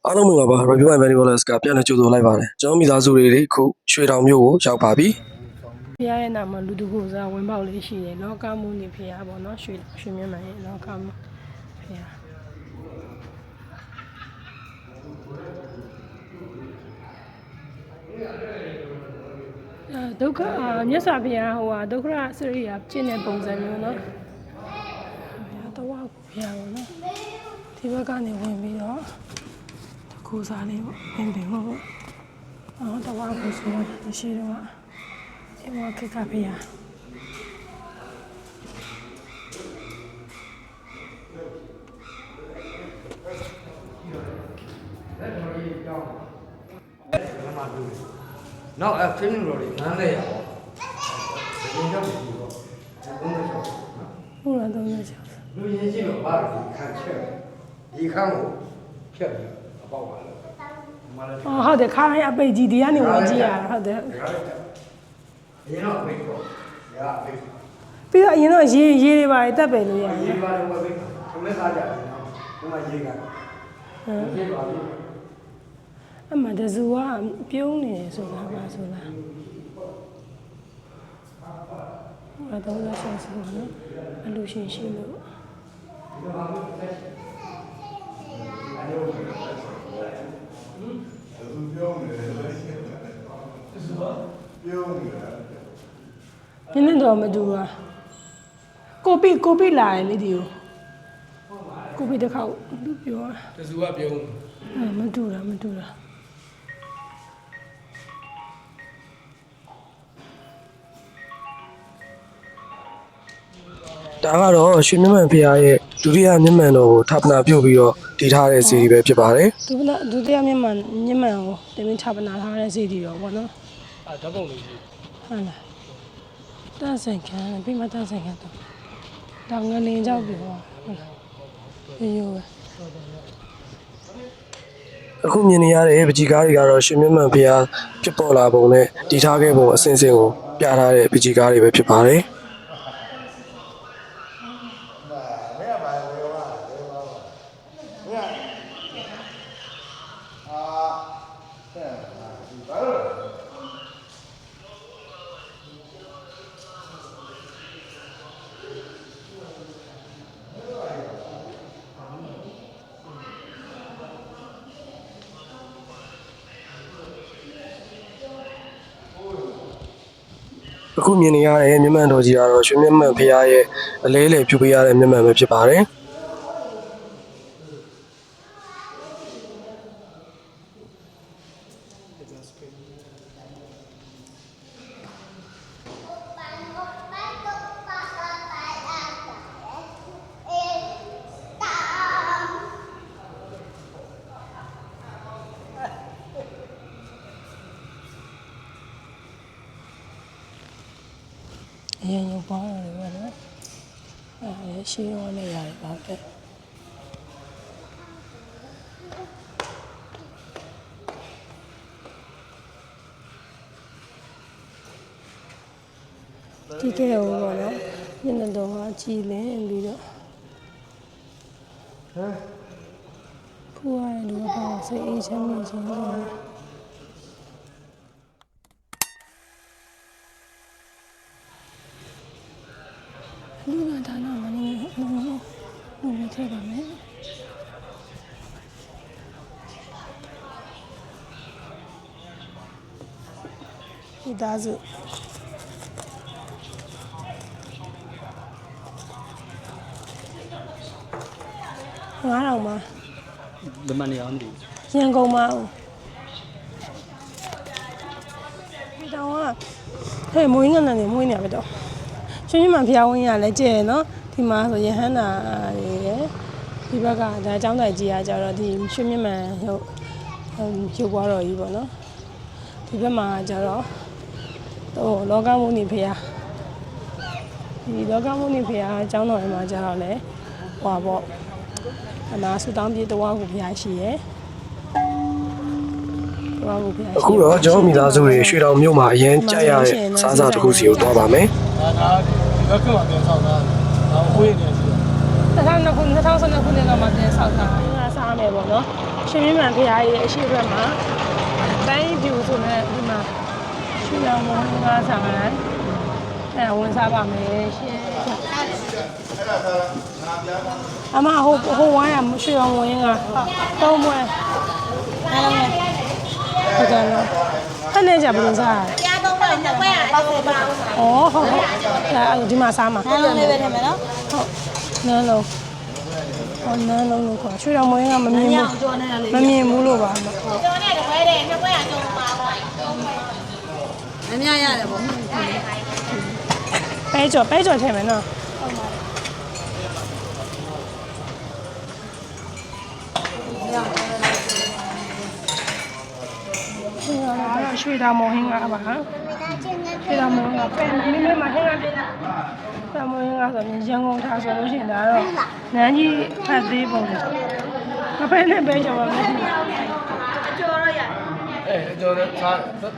အားလုံးမင်္ဂလာပါ Review and Valuables ကပြန်လည်ကြိုဆိုလိုက်ပါတယ်ကျွန်တော်မိသားစုတွေခုရွှေတောင်မြို့ကိုရောက်ပါပြီဖះရဲ့နာမလူတကူစားဝင်ပေါက်လေးရှိတယ်လောကမှုနေဖះပေါ့နော်ရွှေမြတ်မှန်ရဲ့လောကမှုဖះဒုက္ခမြတ်စွာဘုရားဟိုဟာဒုက္ခရစရိယာကျင့်တဲ့ပုံစံမျိုးနော်ဘုရားတဝါကိုဖះပေါ့နော်ဒီဘက်ကနေဝင်ပြီးတော့တကူစားလေးပေါ့ဝင်တယ်ဟုတ်တဝါကိုဆိုရှိတော့ဒီမှာခက်ခါဖေးရနောက်အဖင်းလို့လေနန်းလဲရအောင်ဒီရောက်ပြီတော့ဟုတ်လားတော့ရချာလူရင်းရှိတော့ဘာလို့ခံချက်ဒီခန်းကိုဖြတ်ပြီးအပေါက်ပါလို့ဟုတ်တယ်ခါတိုင်းအပိတ်ကြီးဒီကနေဝင်ကြည့်ရတာဟုတ်တယ်အရင်တော့အပိတ်တော့ရအပိတ်ပြီးတော့အရင်တော့ရေတွေပါတက်ပယ်လို့ရတယ်ရေပါတော့ပဲခမဲစားကြတယ်နော်ဒီမှာရေကရေပါပြီအမှတဇူကပြုံးနေတယ်ဆိုတာပါဆိုလားဘာတော့လဲဆက်ဆိုနော်အလူရှင်ရှိလို့နင်းတော့မတူပါကိုပိလာတယ်လေဒီကိုပိတစ်ခေါက်သူပြောတစုကပြုံးမတူတာဒါကတော့ရွှေမြတ်မှန်ဖះရဲ့ဒုတိယမြတ်မှန်တော်ကိုဌာပနာပြုတ်ပြီးတော့တည်ထားတဲ့စီရီပဲဖြစ်ပါတယ်ဒုတိယမြတ်မှန်ကိုတင်ပြီးဌာပနာထားတဲ့စီရီတော့ဗောနော်ဓာတ်ပုံလေးကြီးဟုတ်လားတန့်ဆိုင်ခံပြီးမှတန့်ဆိုင်ခံတော့တောင်ငလင်းကြောက်ပြီဟောဟုတ်လားရိုးပဲအခုမြင်နေရတဲ့ပကြီကားတွေကတော့ရွှေမြတ်မှန်ဖះဖြစ်ပေါ်လာပုံနဲ့တည်ထားခဲ့ပုံအစဉ်ကိုပြထားတဲ့ပကြီကားတွေပဲဖြစ်ပါတယ်အခုမြင်နေရတဲ့မြတ်မှန်တော်ကြီးကတော့ရွှေမြတ်မှန်ဖះရဲ့အလဲလေပြုပေးရတဲ့မြတ်မှန်ပဲဖြစ်ပါတယ်အရင်ရုပ်ပေါင်းရတယ်ဗျာနော်အဲရှင်းရောနဲ့ရတယ်ပါပဲဒီကဲဟိုတော့နော်ညနေတော့ကြည်လင်းပြီးတော့ဖူးရတဲ့လူကပေါ့စိတ်အေးချမ်းမြေခြင်းလို့လူနာဒါနာမနေဘူးထည့်ပါမယ်ဒီသားစု9000ပါဘယ်မှနေအောင်မသိရန်ကုန်မှာဒီတော့ဟဲ့မွေးငန်းနေမွေးနေရပဲတော့ရွှေမြတ်မှန်ဖះဝင်းရလဲကျဲနော်ဒီမှာဆိုရဟန္တာတွေရယ်ဒီဘက်ကဒါအကြောင်းတိုင်ကြီးကကြတော့ဒီရွှေမြတ်မှန်ရုပ်ပွားတော်ကြီးပေါ့နော်ဒီဘက်မှာကြတော့လောကမှုနေဖះဒီလောကမှုနေဖះအကြောင်းတော်တွေမှာကြတော့လဲဟွာပေါ့အနာဆူတောင်းပြေတဝါကိုဖះရှိရယ်အခုတော့ကျွန်တော်မိသားစုတွေရွှေတောင်မြို့မှာအရင်ကြရတဲ့စားစားတစ်ခုစီကိုတွားပါမယ်ဒါဒီဘက်ကမှပြန်ဆောက်တာဒါဝေးနေစီ2012ခုနှစ်ကမှပြန်ဆောက်တာစားမယ်ပေါ့နော် ရှင်မြင့်မှန်ဖရားရဲ့အရှိဘက်မှာတိုင်းပြူဆိုတဲ့ဒီမှာရွှေရောင်မောင်ငါဆောင်ရအဲဝန်စားပါမယ်ရှင်အမဟိုဝိုင်းရရွှေရောင်ဝင်ကသုံးပွဲအားလုံးနဲ့ဟုတ်တယ်နော်ခက်နေကြဘယ်လိုစားရလဲ 200ပဲနှစ်ခွဲ80ပါဘူး။အော်ဟုတ်အဲ့ဒီမှာစားမှာ ။နှလုံးလေးပဲထည့်မယ်နော် ။ဟုတ်နန်းလုံး။ဟောနန်းလုံးလို့ခေါ်ရွှေတော်မွေးကမမြင် ။ညော ဘူး င်ကျော်နေတာလေး မမြင်ဘူးလို့ပါမ ။ကျော်နဲ့တခွဲတဲ့နှစ်ခွဲကျော်ပါပါ။အများရတယ်ပေါ့။ ပဲကြော်ထည့်မယ်နော်။ရွှေတော်မော်ဟင်းကပါဟာရွှေတော်မော်ကပဲမိမမဟင်းကပြတာရွှေတော်မော်ဟင်းကဆိုရင်ရန်ကုန်ထားဆိုလို့ရှိရင်ဒါတော့နန်းကြီးဖတ်သေးပုံလေမပဲနဲ့ပဲကြော်ပါမယ် ကျော်တော့ရ အဲကျွန်တော်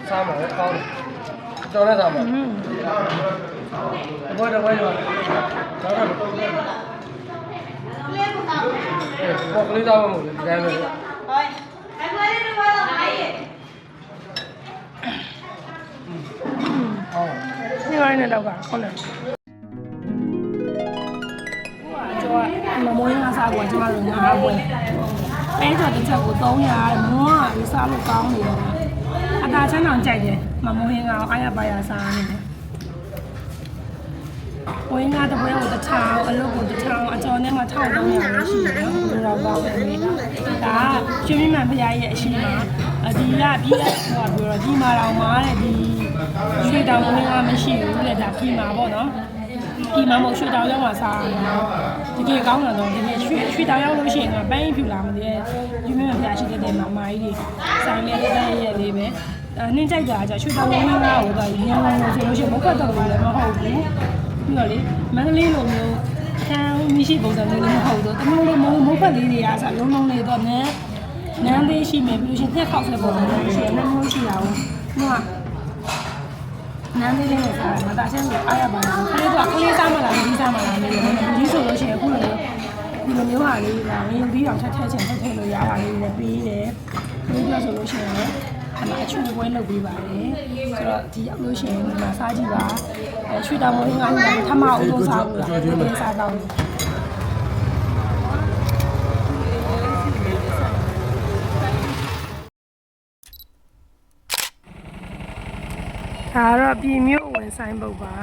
စားမှာကောင်းတယ်ကျွန်တော်လည်းစားမှာဘယ်တော့ဘယ်တော့စားရမယ်ဘောကလေးစားမှာမဟုတ်ဘူးဒီတိုင်းပဲ ။ဟုတ်။အခွဲလေးတော့ပါလား။ ဒီဝိုင်းနဲ့တော့ကဟုတ်တယ်ကျော်မမွေးငါစားကွာကျမတို့ငါးပွဲပဲကြော်တစ်ချက်ကို300မွန်းကစားလို့ကောင်းနေတယ်အသာချမ်းအောင်ကြိုက်တယ်မမွေးငါအားရပါရစားနေတယ်ဝင်းကားတစ်ပွဲကိုတစ်ထောင်အလုပ်ကိုတစ်ထောင်အကျော်နဲ့မှ1300ပဲရှိတယ်နော်ဘယ်တော့ကောင်းလဲဒါရွှေမြင့်မှန်ဖရားရဲ့အရှိမဒီကပြီးတဲ့ဟိုကပြောတော့ဒီမှာတော့မားတဲ့ဒီရွှေတောင်ဝင်းကားမရှိဘူးလေဒါပြီးမှာပေါ့နော်ဒီမှာမို့ရွှေတောင်ရောက်မှစားရမှာတကယ်ကောင်းတာတော့ဒီရွှေတောင်ရောက်လို့ရှိရင်တော့ပန်းဖြူလာမသိရွှေမြင့်မှန်ဖရားရှိတဲ့မှာမာကြီးတွေဆိုင်လေးတဲ့ရဲ့လေးပဲနှင်းကြိုက်တာကရွှေတောင်ဝင်းကားကိုတော့ရန်ကုန်ဆိုလို့ရှိရင်မဟုတ်တော့ဘူးလည်းမဟုတ်ဘူးပြီးတော့လေမန္တလေးလိုမျိုးဆန်းမရှိပုံစံမျိုးလည်းမဟုတ်တော့တမျိုးလေးမဟုတ်ဖက်လေးတွေကဆိုလုံးလုံးလေးတော့နန်းလေးရှိမယ်ပြီးလို့ရှိရင်တက်ခောက်ဆက်ပုံစံမျိုးရှိတယ်နန်းမျိုးရှိတာကိုဟိုကနန်းလေးနဲ့စားမတားချင်းကိုအားရပါဘူးခလေးကခလေးစားမလားဒီစားမလားမေးတယ်ဒီဆိုလို့ရှိရင်အခုလိုမျိုးဟာလေးကငင်းပြီးတော့ထက်ချင်ထည့်လို့ရတာလေးလည်းပြီးတယ်ခလေးပြောဆိုလို့ရှိရင်လည်းအမအချူပွဲလုပ်ပေးပါတယ်ဆိုတော့ဒီရောက်လို့ရှိရင်ဒီမှာစားကြည့်ပါရွှေတောင်မွေးငါးကထမအောင်လို့စားဘူးလားဒီစားတော့ဒါတော့ပြည်မြို့ဝင်ဆိုင်ပုတ်ပါ